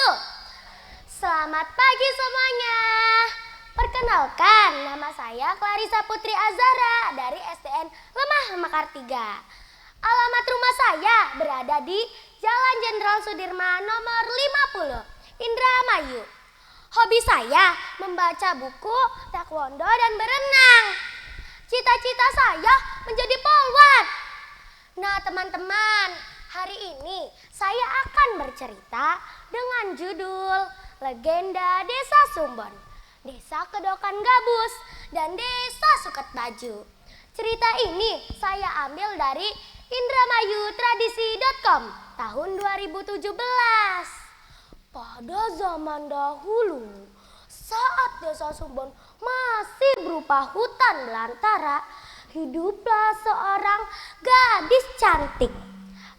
wabarakatuh. Selamat pagi semuanya. Perkenalkan, nama saya Clarissa Putri Azara dari SDN Lemah Mekar 3. Alamat rumah saya berada di Jalan Jenderal Sudirman nomor 50, Indramayu. Hobi saya membaca buku, taekwondo, dan berenang. Cita-cita saya menjadi polwan. Nah teman-teman, hari ini saya akan bercerita dengan judul Legenda Desa Sumbon, Desa Kedokan Gabus, dan Desa Suket Baju. Cerita ini saya ambil dari indramayutradisi.com tahun 2017. Pada zaman dahulu, saat Desa Sumbon masih berupa hutan belantara, hiduplah seorang gadis cantik.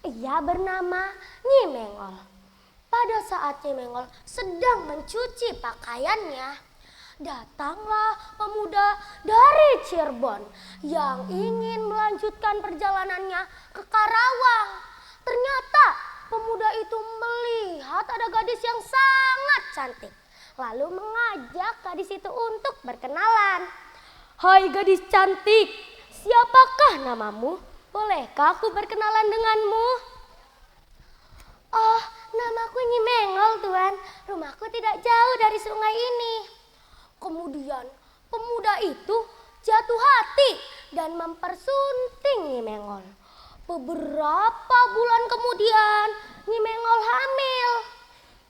Ia bernama Nyi Mengol. Pada saat Nyi Mengol sedang mencuci pakaiannya, datanglah pemuda dari Cirebon yang ingin melanjutkan perjalanannya ke Karawang. Ternyata pemuda itu melihat ada gadis yang sangat cantik, lalu mengajak gadis itu untuk berkenalan. "Hai gadis cantik, siapakah namamu? Bolehkah aku berkenalan denganmu?" "Oh, namaku Nyi Mengol, Tuan. Rumahku tidak jauh dari sungai ini." Kemudian pemuda itu jatuh hati dan mempersunting Nyi Mengol. Beberapa bulan kemudian Nyi Mengol hamil.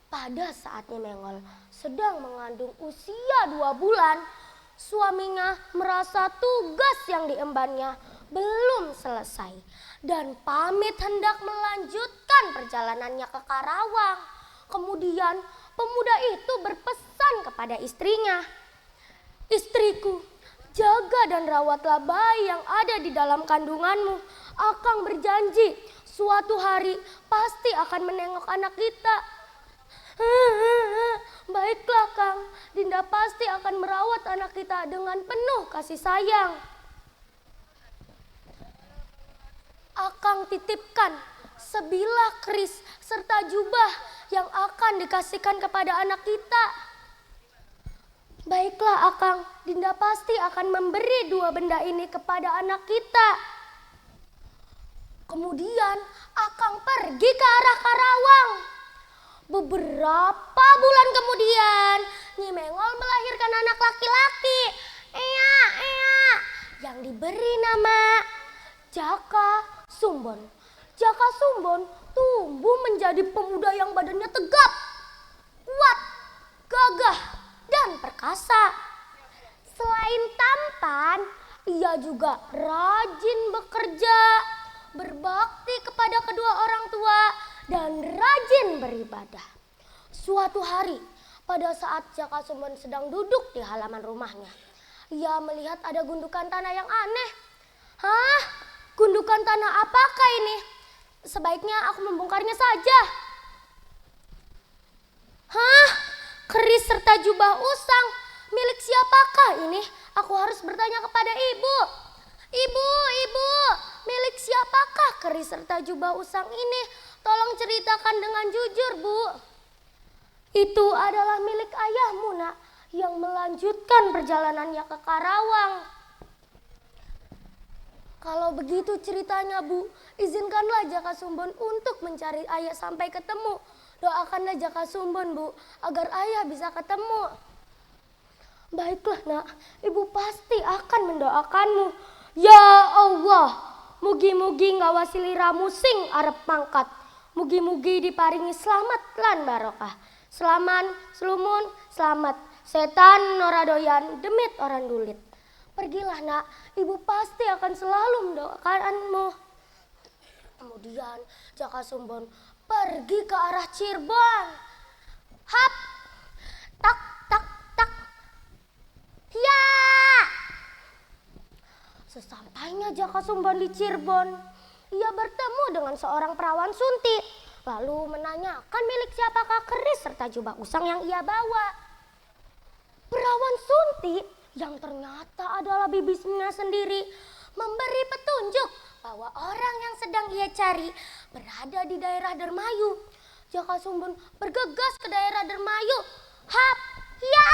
Pada saat Nyi Mengol sedang mengandung usia 2 bulan, suaminya merasa tugas yang diembannya belum selesai dan pamit hendak melanjutkan perjalanannya ke Karawang. Kemudian pemuda itu berpesan kepada istrinya, "Istriku, jaga dan rawatlah bayi yang ada di dalam kandunganmu. Akang berjanji suatu hari pasti akan menengok anak kita." "Baiklah Kang, Dinda pasti akan merawat anak kita dengan penuh kasih sayang." Akang titipkan sebilah keris serta jubah yang akan dikasihkan kepada anak kita. "Baiklah Akang, Dinda pasti akan memberi 2 benda ini kepada anak kita." Kemudian Akang pergi ke arah Karawang. Beberapa bulan kemudian Nyi Mengol melahirkan anak laki-laki, yang diberi nama Jaka Sumbon. Jaka Sumbon tumbuh menjadi pemuda yang badannya tegap, kuat, gagah, dan perkasa. Selain tampan, ia juga rajin bekerja, berbakti kepada kedua orang tua, dan rajin beribadah. Suatu hari, pada saat Jaka Sumbon sedang duduk di halaman rumahnya, ia melihat ada gundukan tanah yang aneh. "Hah? Gundukan tanah apakah ini? Sebaiknya aku membongkarnya saja." "Hah? Keris serta jubah usang. Milik siapakah ini? Aku harus bertanya kepada ibu. Ibu, milik siapakah keris serta jubah usang ini? Tolong ceritakan dengan jujur, Bu." "Itu adalah milik ayahmu, Nak, yang melanjutkan perjalanannya ke Karawang." "Kalau begitu ceritanya, Bu, izinkanlah Jaka Sumbon untuk mencari ayah sampai ketemu. Doakanlah Jaka Sumbon, Bu, agar ayah bisa ketemu." "Baiklah Nak, Ibu pasti akan mendoakanmu." "Ya Allah, mugi-mugi ngawasi-liramu sing arep mangkat. Mugi-mugi diparingi selamat lan barokah. Selaman, selumun, selamat. Setan noradoyan, demit orang dulit." "Pergilah Nak, Ibu pasti akan selalu mendoakanmu." Kemudian Jaka Sumbon pergi ke arah Cirebon. Hap, tak, tak, tak, ya. Sesampainya Jaka Sumbon di Cirebon, ia bertemu dengan seorang perawan sunti, lalu menanyakan milik siapakah keris serta jubah usang yang ia bawa. Perawan sunti yang ternyata adalah bibinya sendiri memberi petunjuk bahwa orang yang sedang ia cari berada di daerah Dermayu. Jaka Sumbon bergegas ke daerah Dermayu. Hap, ya!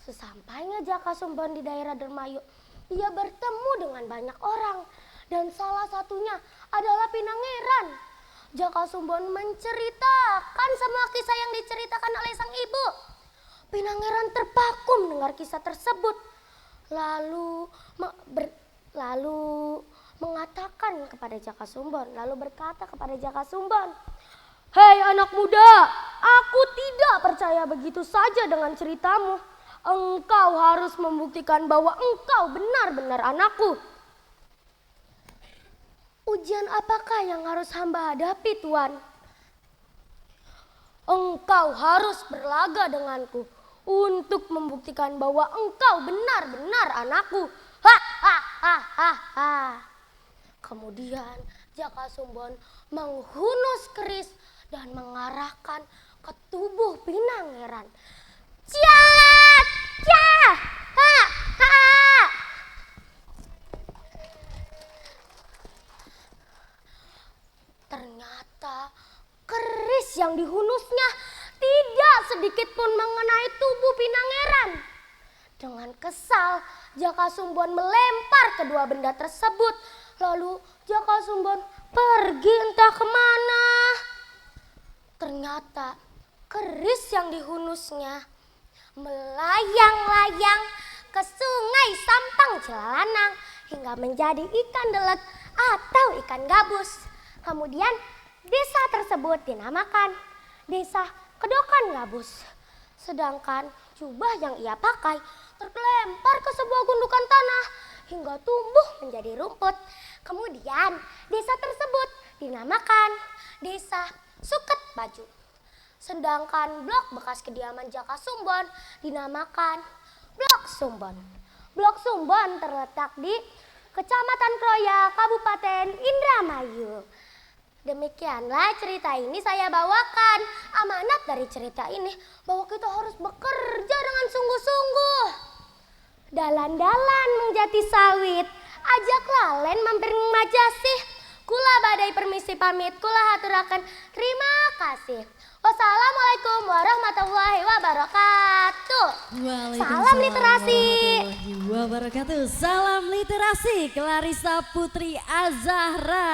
Sesampainya Jaka Sumbon di daerah Dermayu, ia bertemu dengan banyak orang. Dan salah satunya adalah Pinangeran. Jaka Sumbon menceritakan semua kisah yang diceritakan oleh sang ibu. Pinangeran terpaku mendengar kisah tersebut. Lalu mengatakan kepada Jaka Sumbon, lalu berkata kepada Jaka Sumbon, "Hei anak muda, aku tidak percaya begitu saja dengan ceritamu. Engkau harus membuktikan bahwa engkau benar-benar anakku." "Ujian apakah yang harus hamba hadapi, Tuan?" "Engkau harus berlaga denganku untuk membuktikan bahwa engkau benar-benar anakku." Ha. Kemudian Jaka Sumbon menghunus keris dan mengarahkan ke tubuh Pinangeran. Ciat! Ciat! Ha! Ternyata keris yang dihunusnya tidak sedikit pun mengenai tubuh Pinangeran. Dengan kesal, Jaka Sumbon melempar kedua benda tersebut. Lalu Jaka Sumbon pergi entah kemana. Ternyata keris yang dihunusnya melayang-layang ke sungai Sampang Cilalanang hingga menjadi ikan delek atau ikan gabus. Kemudian desa tersebut dinamakan Desa Kedokan Gabus. Sedangkan jubah yang ia pakai terlempar ke sebuah gundukan tanah hingga tumbuh menjadi rumput. Kemudian desa tersebut dinamakan Desa Suket Baju. Sedangkan blok bekas kediaman Jaka Sumbon dinamakan Blok Sumbon. Blok Sumbon terletak di Kecamatan Kroya, Kabupaten Indramayu. Demikianlah cerita ini saya bawakan. Amanat dari cerita ini bahwa kita harus bekerja dengan sungguh-sungguh. Dalan-dalan menjati sawit, ajak lalen mampir majasih. Kula badai permisi pamit, kula haturaken terima kasih. Wassalamualaikum warahmatullahi wabarakatuh. Salam literasi. Wabarakatuh. Salam literasi Clarissa Putri Azahra.